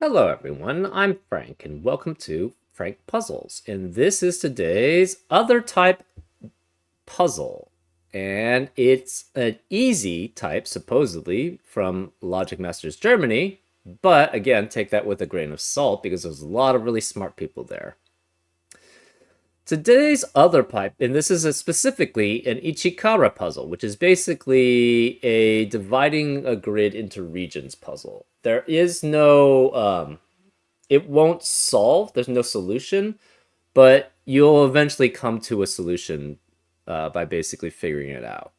Hello everyone, I'm Frank and welcome to Frank Puzzles. And this is today's other type puzzle. And it's an easy type, supposedly, from Logic Masters Germany. But again, take that with a grain of salt because there's a lot of really smart people there. Today's other pipe, and this is specifically an Ichikara puzzle, which is basically a dividing a grid into regions puzzle. There is no it won't solve, there's no solution, but you'll eventually come to a solution by basically figuring it out.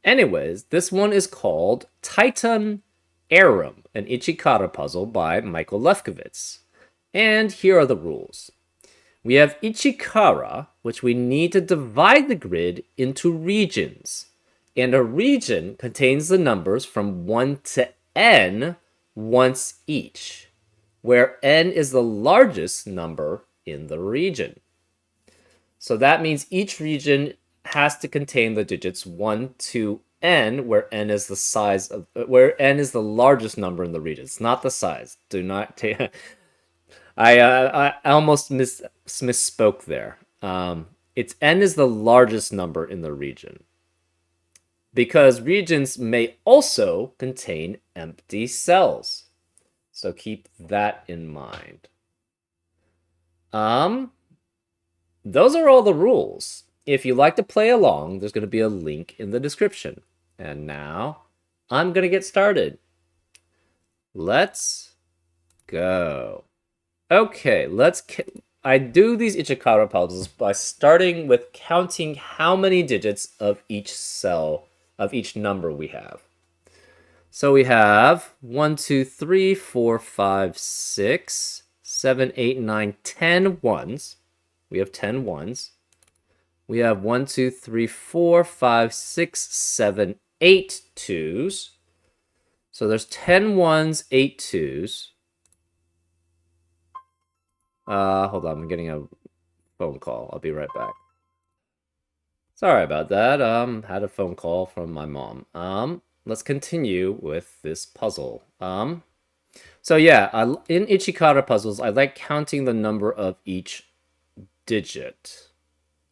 Anyways, this one is called Titan Arum, an Ichikara puzzle by Michael Lefkowitz. And here are the rules. We have Ichikara, which we need to divide the grid into regions. And a region contains the numbers from 1 to n once each, where n is the largest number in the region. So that means each region has to contain the digits 1 to n, where n is the size of where n is the largest number in the region. It's not the size. Do not take. I almost misspoke there. It's n is the largest number in the region because regions may also contain empty cells. So keep that in mind. Those are all the rules. If you like to play along, there's going to be a link in the description. And now I'm going to get started. Let's go. Okay, I do these Ichikara puzzles by starting with counting how many digits of each cell, of each number we have. So we have 1, 2, 3, 4, 5, 6, 7, 8, 9, 10 ones. We have 10 ones. We have 1, 2, 3, 4, 5, 6, 7, 8 twos. So there's 10 ones, 8 twos. Hold on, I'm getting a phone call. I'll be right back. Sorry about that. Had a phone call from my mom. Let's continue with this puzzle. So yeah, in Ichikara puzzles, I like counting the number of each digit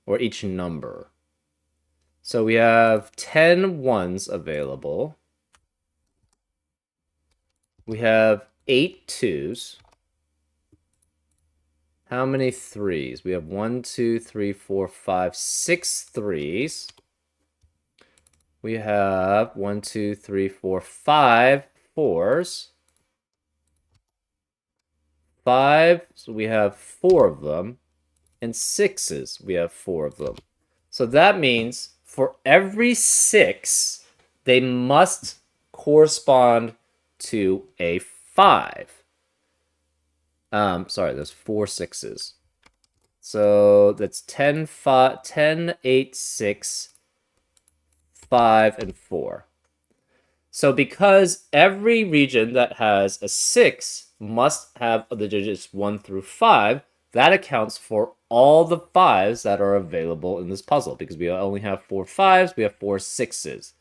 or each number. So we have 10 ones available. We have 8 twos. How many threes? We have 1, 2, 3, 4, 5, 6 threes. We have 1, 2, 3, 4, 5 fours. 5, so we have 4 of them. And 6s, we have 4 of them. So that means for every 6, they must correspond to a 5. Sorry, there's 4 6s. So that's 10, 5, 10, 8, 6, 5, and 4. So because every region that has a 6 must have the digits 1 through 5, that accounts for all the 5s that are available in this puzzle. Because we only have 4 5s, we have 4 6s.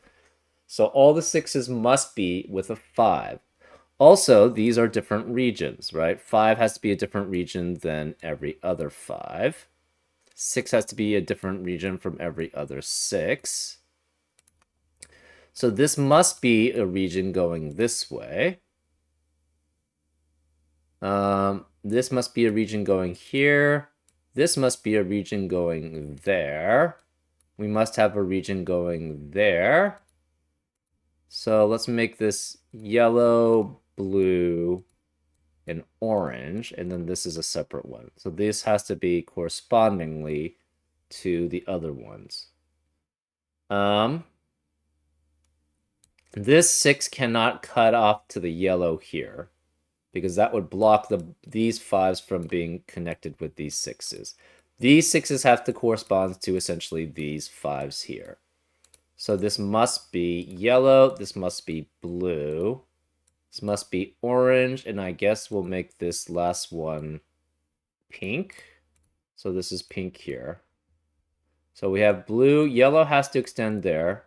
So all the 6s must be with a 5. Also, these are different regions, right? 5 has to be a different region than every other 5. 6 has to be a different region from every other 6. So this must be a region going this way. This must be a region going here. This must be a region going there. We must have a region going there. So let's make this yellow, blue, and orange, and then this is a separate one. So this has to be correspondingly to the other ones. This 6 cannot cut off to the yellow here because that would block these 5s from being connected with these 6s. These 6s have to correspond to essentially these 5s here. So this must be yellow, this must be blue, this must be orange, and I guess we'll make this last one pink. So this is pink here. So we have blue, yellow has to extend there.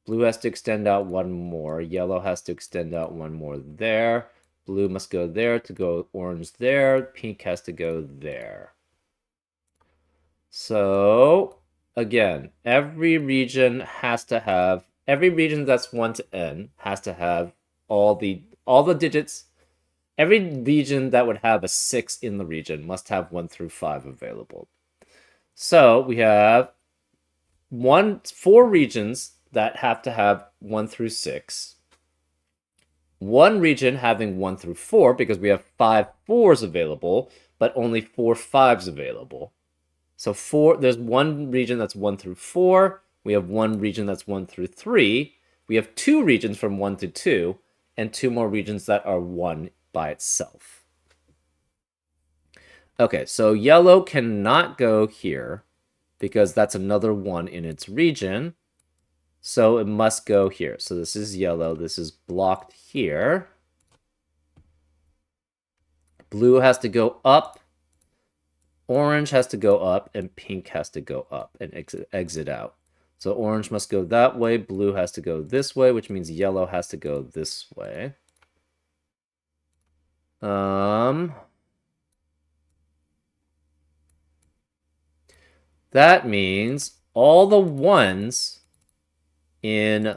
Blue has to extend out one more. Yellow has to extend out one more there. Blue must go there to go orange there. Pink has to go there. So again, every region that's 1 to n has to have all the digits. Every region that would have a 6 in the region must have 1 through 5 available. So we have 4 regions that have to have 1 through 6. 1 region having 1 through 4 because we have 5 4s available, but only 4 5s available. So there's 1 region that's 1 through 4. We have 1 region that's 1 through 3. We have 2 regions from 1 to 2, and 2 more regions that are 1 by itself. Okay, so yellow cannot go here because that's another 1 in its region. So it must go here. So this is yellow. This is blocked here. Blue has to go up. Orange has to go up, and pink has to go up and exit out. So orange must go that way. Blue has to go this way, which means yellow has to go this way. That means all the 1s in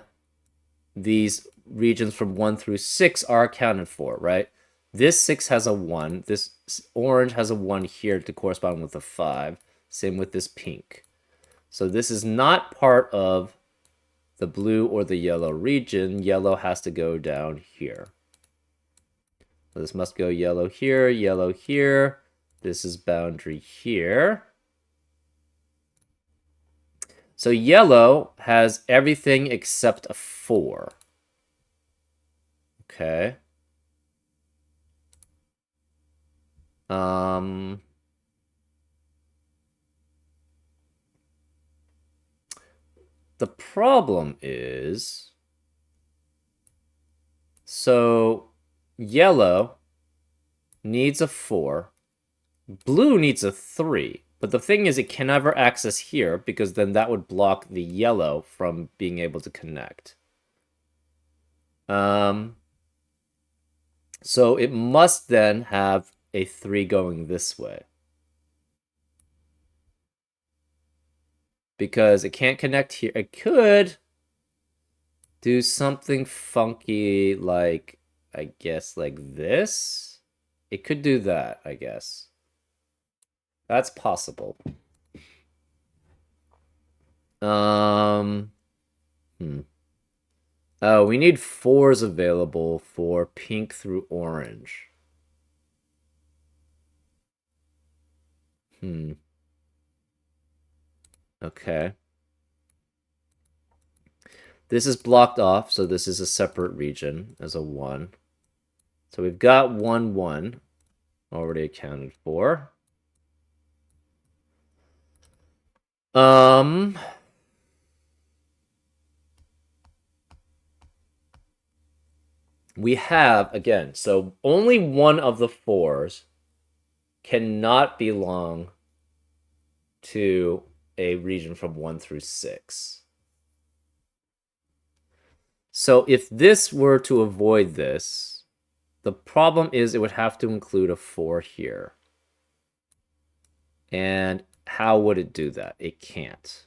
these regions from 1 through 6 are accounted for, right? This 6 has a 1. This orange has a 1 here to correspond with a 5. Same with this pink. So this is not part of the blue or the yellow region. Yellow has to go down here. So this must go yellow here, yellow here. This is boundary here. So yellow has everything except a 4. Okay. The problem is, so yellow needs a 4, blue needs a 3, but the thing is it can never access here because then that would block the yellow from being able to connect. So it must then have a 3 going this way. Because it can't connect here. It could do something funky like, I guess, like this. It could do that, I guess. That's possible. Oh, we need 4s available for pink through orange. Okay. This is blocked off, so this is a separate region as a 1. So we've got 1, 1 already accounted for. We have, again, so only 1 of the 4s cannot belong to a region from 1 through 6. So if this were to avoid this, the problem is it would have to include a 4 here. And how would it do that? It can't.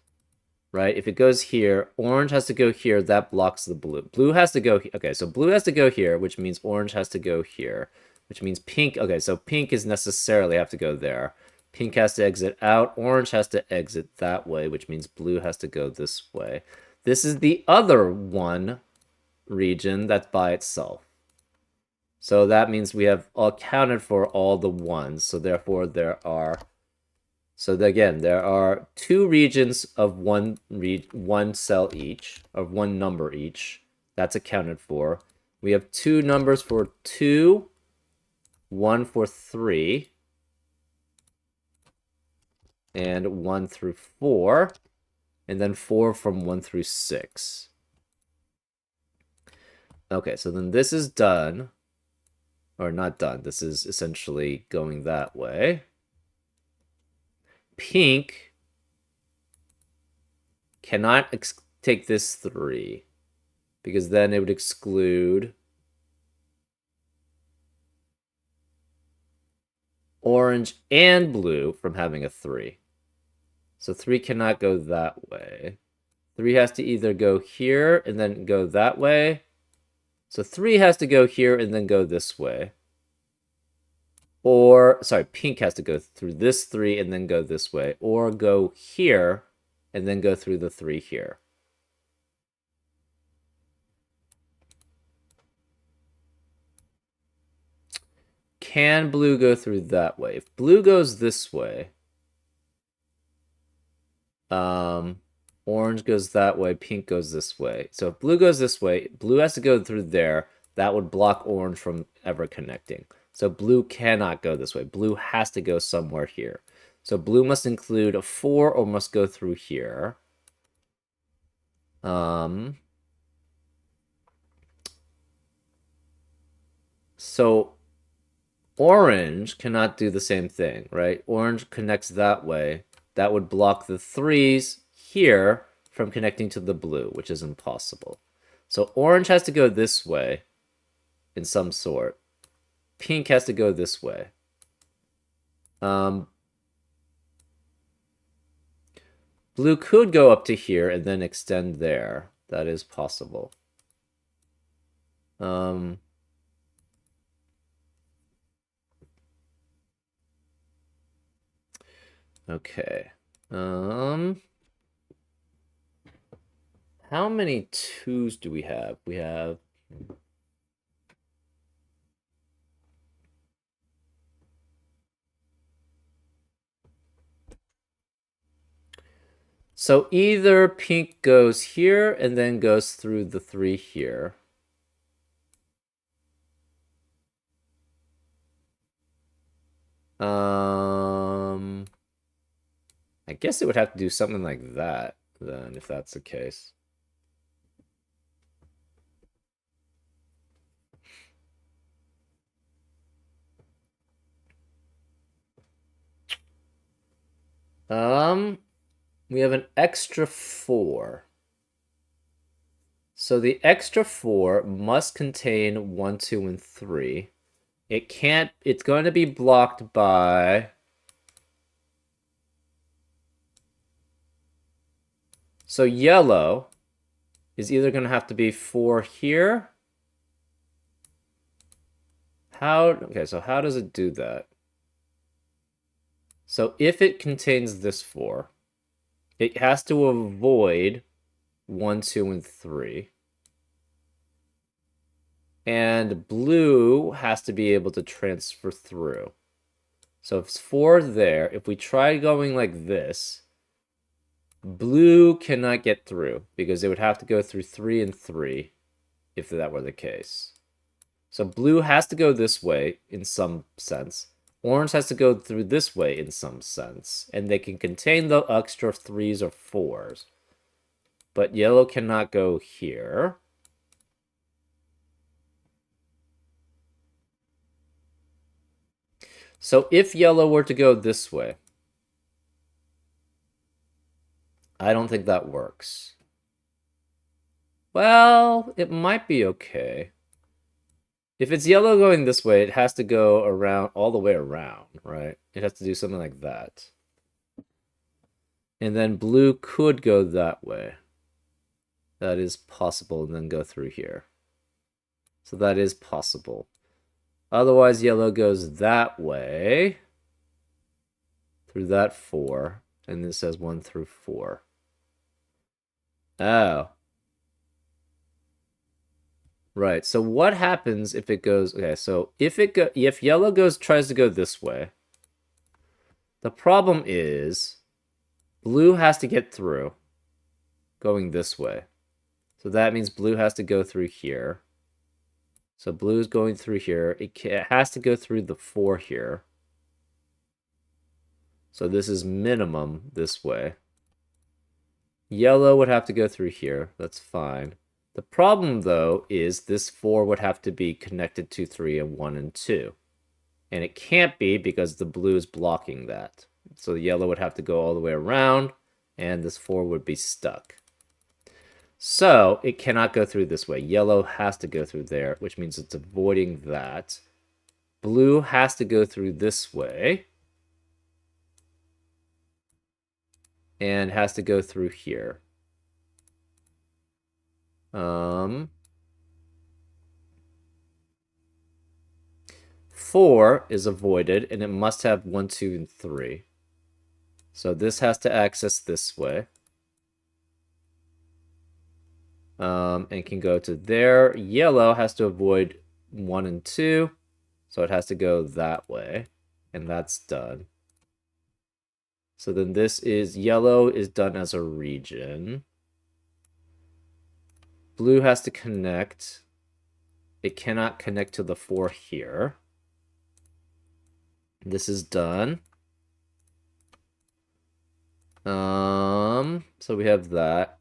Right? If it goes here, orange has to go here, that blocks the blue. Blue has to go, okay, so blue has to go here, which means orange has to go here, which means pink, okay, so pink is necessarily have to go there. Pink has to exit out, orange has to exit that way, which means blue has to go this way. This is the other 1 region that's by itself. So that means we have accounted for all the 1s, so therefore there are... So again, there are 2 regions of one cell each, of 1 number each. That's accounted for. We have 2 numbers for 2, 1 for 3, and 1 through 4, and then 4 from 1 through 6. Okay, so then this is done, or not done. This is essentially going that way. Pink cannot take this 3 because then it would exclude orange and blue from having a 3. So 3 cannot go that way. 3 has to either go here and then go that way. So 3 has to go here and then go this way. Or, sorry, pink has to go through this 3 and then go this way. Or go here and then go through the 3 here. Can blue go through that way? If blue goes this way, orange goes that way, pink goes this way. So if blue goes this way, blue has to go through there. That would block orange from ever connecting. So blue cannot go this way. Blue has to go somewhere here. So blue must include a 4 or must go through here. So orange cannot do the same thing, right? Orange connects that way. That would block the 3s here from connecting to the blue, which is impossible. So orange has to go this way in some sort. Pink has to go this way. Blue could go up to here and then extend there. That is possible. Okay. How many 2s do we have? We have... So either pink goes here and then goes through the 3 here. I guess it would have to do something like that, then, if that's the case. We have an extra 4. So the extra 4 must contain 1, 2, and 3. It can't, it's going to be blocked by... So yellow is either going to have to be 4 here. Okay, so how does it do that? So if it contains this 4, it has to avoid 1, 2, and 3. And blue has to be able to transfer through. So if it's 4 there, if we try going like this, blue cannot get through because it would have to go through 3 and 3 if that were the case. So blue has to go this way in some sense. Orange has to go through this way in some sense. And they can contain the extra 3s or 4s. But yellow cannot go here. So if yellow were to go this way, I don't think that works. Well, it might be okay. If it's yellow going this way, it has to go around, all the way around, right? It has to do something like that. And then blue could go that way. That is possible, and then go through here. So that is possible. Otherwise, yellow goes that way. Through that 4. And this says 1 through 4. Oh. Right, so what happens if it goes... Okay, so if yellow tries to go this way, the problem is blue has to get through going this way. So that means blue has to go through here. So blue is going through here. It has to go through the 4 here. So this is minimum this way. Yellow would have to go through here. That's fine. The problem, though, is this 4 would have to be connected to 3 and 1 and 2. And it can't be because the blue is blocking that. So the yellow would have to go all the way around, and this 4 would be stuck. So it cannot go through this way. Yellow has to go through there, which means it's avoiding that. Blue has to go through this way. And has to go through here. 4 is avoided, and it must have 1, 2, and 3. So this has to access this way. And can go to there. Yellow has to avoid 1 and 2. So it has to go that way. And that's done. So then this is yellow is done as a region. Blue has to connect. It cannot connect to the 4 here. This is done. So we have that.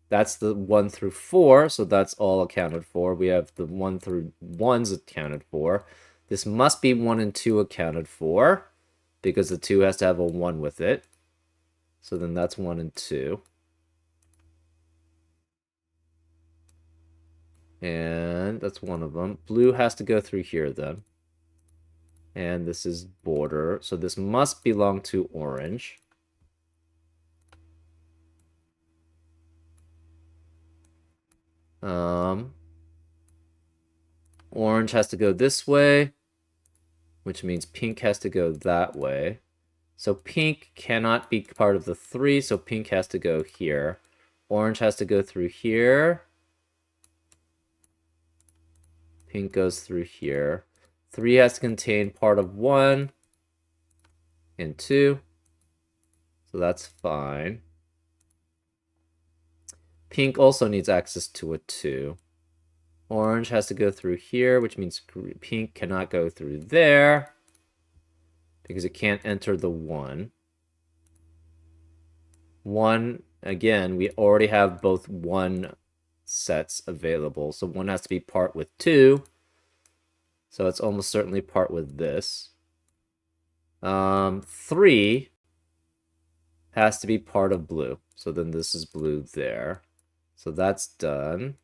That's the 1 through 4, so that's all accounted for. We have the 1 through 1's accounted for. This must be 1 and 2 accounted for, because the 2 has to have a 1 with it. So then that's 1 and 2. And that's one of them. Blue has to go through here then. And this is border. So this must belong to orange. Orange has to go this way, which means pink has to go that way. So pink cannot be part of the 3, so pink has to go here. Orange has to go through here. Pink goes through here. 3 has to contain part of 1 and 2. So that's fine. Pink also needs access to a 2. Orange has to go through here, which means pink cannot go through there because it can't enter the 1. 1, again, we already have both 1 sets available, so 1 has to be part with 2. So it's almost certainly part with this. 3 has to be part of blue. So then this is blue there. So that's done.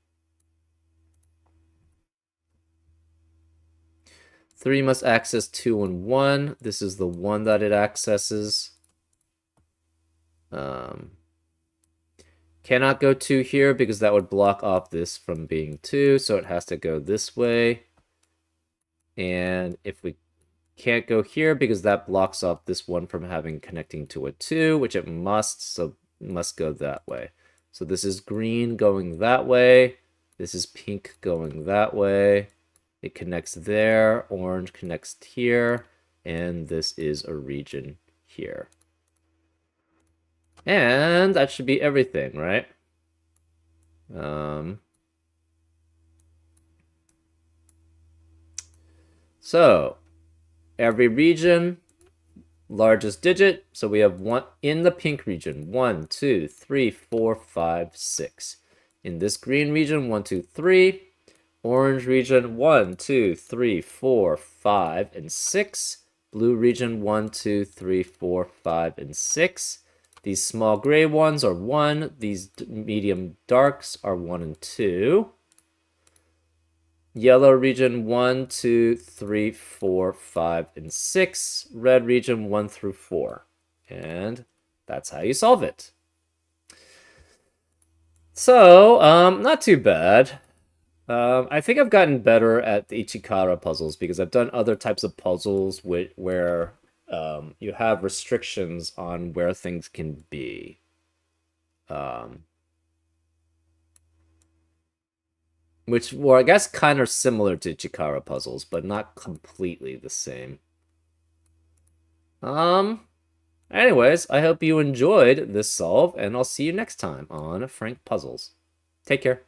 3 must access 2 and 1. This is the 1 that it accesses. Cannot go 2 here because that would block off this from being 2. So it has to go this way. And if we can't go here because that blocks off this 1 from having connecting to a 2, which it must, so it must go that way. So this is green going that way. This is pink going that way. It connects there. Orange connects here. And this is a region here. And that should be everything, right? So every region, largest digit. So we have 1 in the pink region. 1, 2, 3, 4, 5, 6. In this green region, 1, 2, 3. Orange region, 1, 2, 3, 4, 5, and 6. Blue region, 1, 2, 3, 4, 5, and 6. These small gray ones are 1. These medium darks are 1 and 2. Yellow region 1, 2, 3, 4, 5, and 6. Red region 1 through 4. And that's how you solve it. So, not too bad. I think I've gotten better at the Ichikara puzzles because I've done other types of puzzles where you have restrictions on where things can be. Which were, I guess, kind of similar to Ichikara puzzles, but not completely the same. Anyways, I hope you enjoyed this solve, and I'll see you next time on Frank Puzzles. Take care.